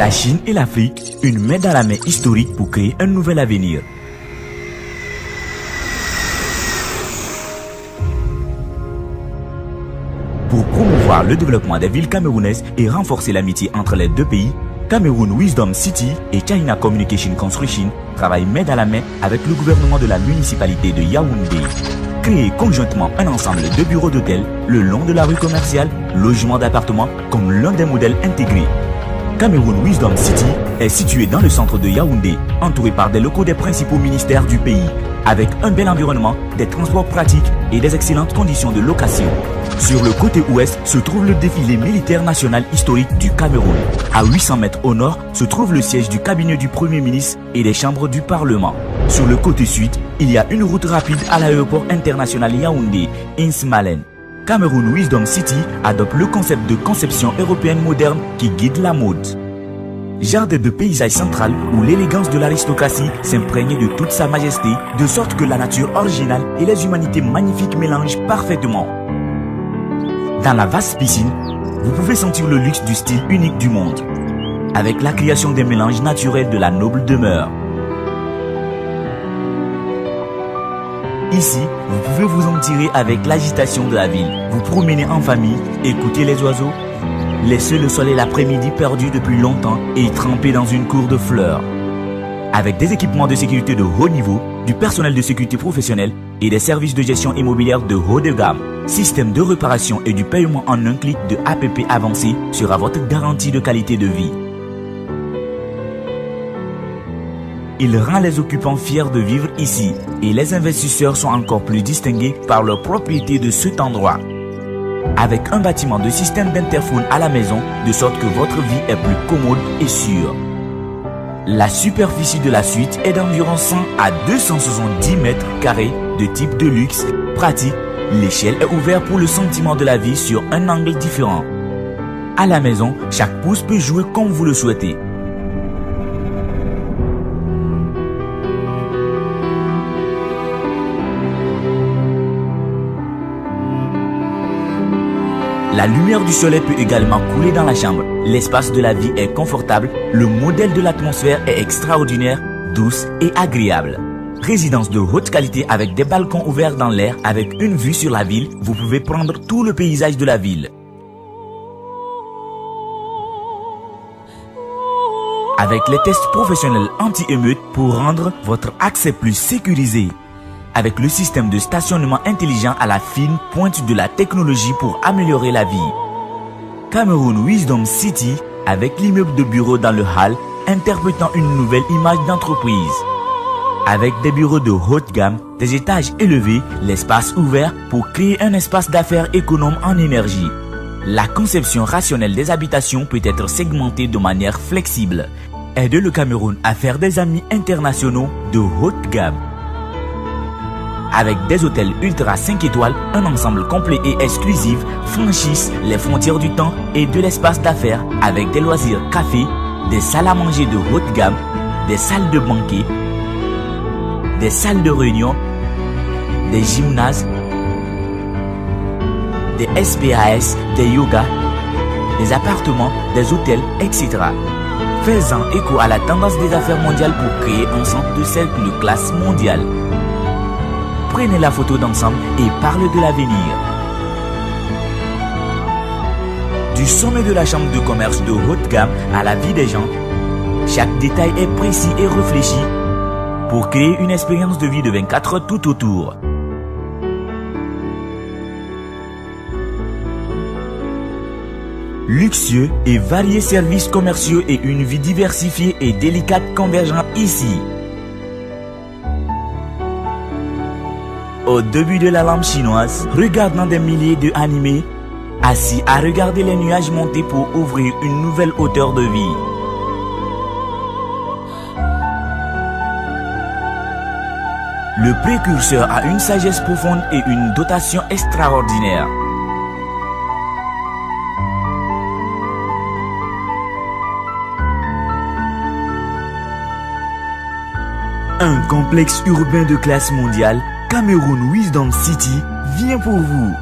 La Chine et l'Afrique, une main dans la main historique pour créer un nouvel avenir. Pour promouvoir le développement des villes camerounaises et renforcer l'amitié entre les deux pays, Cameroun Wisdom City et China Communication Construction travaillent main dans la main avec le gouvernement de la municipalité de Yaoundé. Créer conjointement un ensemble de bureaux d'hôtels le long de la rue commerciale, logements d'appartements comme l'un des modèles intégrés. Cameroun Wisdom City est situé dans le centre de Yaoundé, entouré par des locaux des principaux ministères du pays, avec un bel environnement, des transports pratiques et des excellentes conditions de location. Sur le côté ouest se trouve le défilé militaire national historique du Cameroun. À 800 mètres au nord se trouve le siège du cabinet du Premier ministre et des chambres du Parlement. Sur le côté sud, il y a une route rapide à l'aéroport international Yaoundé, Insmalen. Cameroun Wisdom City adopte le concept de conception européenne moderne qui guide la mode. Jardin de paysage central où l'élégance de l'aristocratie s'imprègne de toute sa majesté, de sorte que la nature originale et les humanités magnifiques mélangent parfaitement. Dans la vaste piscine, vous pouvez sentir le luxe du style unique du monde, avec la création des mélanges naturels de la noble demeure. Ici, vous pouvez vous en tirer avec l'agitation de la ville, vous promener en famille, écouter les oiseaux, laisser le soleil l'après-midi perdu depuis longtemps et tremper dans une cour de fleurs. Avec des équipements de sécurité de haut niveau, du personnel de sécurité professionnel et des services de gestion immobilière de haut de gamme, système de réparation et du paiement en un clic de APP avancé sera votre garantie de qualité de vie. Il rend les occupants fiers de vivre ici et les investisseurs sont encore plus distingués par leur propriété de cet endroit. Avec un bâtiment de système d'interphone à la maison, de sorte que votre vie est plus commode et sûre. La superficie de la suite est d'environ 100 à 270 mètres carrés de type de luxe, pratique. L'échelle est ouverte pour le sentiment de la vie sur un angle différent. À la maison, chaque pouce peut jouer comme vous le souhaitez. La lumière du soleil peut également couler dans la chambre. L'espace de la vie est confortable. Le modèle de l'atmosphère est extraordinaire, douce et agréable. Résidence de haute qualité avec des balcons ouverts dans l'air avec une vue sur la ville. Vous pouvez prendre tout le paysage de la ville. Avec les tests professionnels anti-émeute pour rendre votre accès plus sécurisé. Avec le système de stationnement intelligent à la fine pointe de la technologie pour améliorer la vie. Cameroun Wisdom City avec l'immeuble de bureaux dans le hall interprétant une nouvelle image d'entreprise. Avec des bureaux de haute gamme, des étages élevés, l'espace ouvert pour créer un espace d'affaires économe en énergie. La conception rationnelle des habitations peut être segmentée de manière flexible. Aide le Cameroun à faire des amis internationaux de haute gamme. Avec des hôtels ultra 5 étoiles, un ensemble complet et exclusif franchissent les frontières du temps et de l'espace d'affaires avec des loisirs café, des salles à manger de haute gamme, des salles de banquet, des salles de réunion, des gymnases, des SPAS, des yogas, des appartements, des hôtels, etc. Faisant écho à la tendance des affaires mondiales pour créer un centre de cercle de classe mondiale. Prenez la photo d'ensemble et parlez de l'avenir. Du sommet de la chambre de commerce de haute gamme à la vie des gens, chaque détail est précis et réfléchi pour créer une expérience de vie de 24 heures tout autour. Luxueux et variés services commerciaux et une vie diversifiée et délicate convergent ici. Au début de la lampe chinoise, regardant des milliers d'animés, assis à regarder les nuages monter pour ouvrir une nouvelle hauteur de vie. Le précurseur a une sagesse profonde et une dotation extraordinaire. Un complexe urbain de classe mondiale, Cameroun Wisdom City vient pour vous.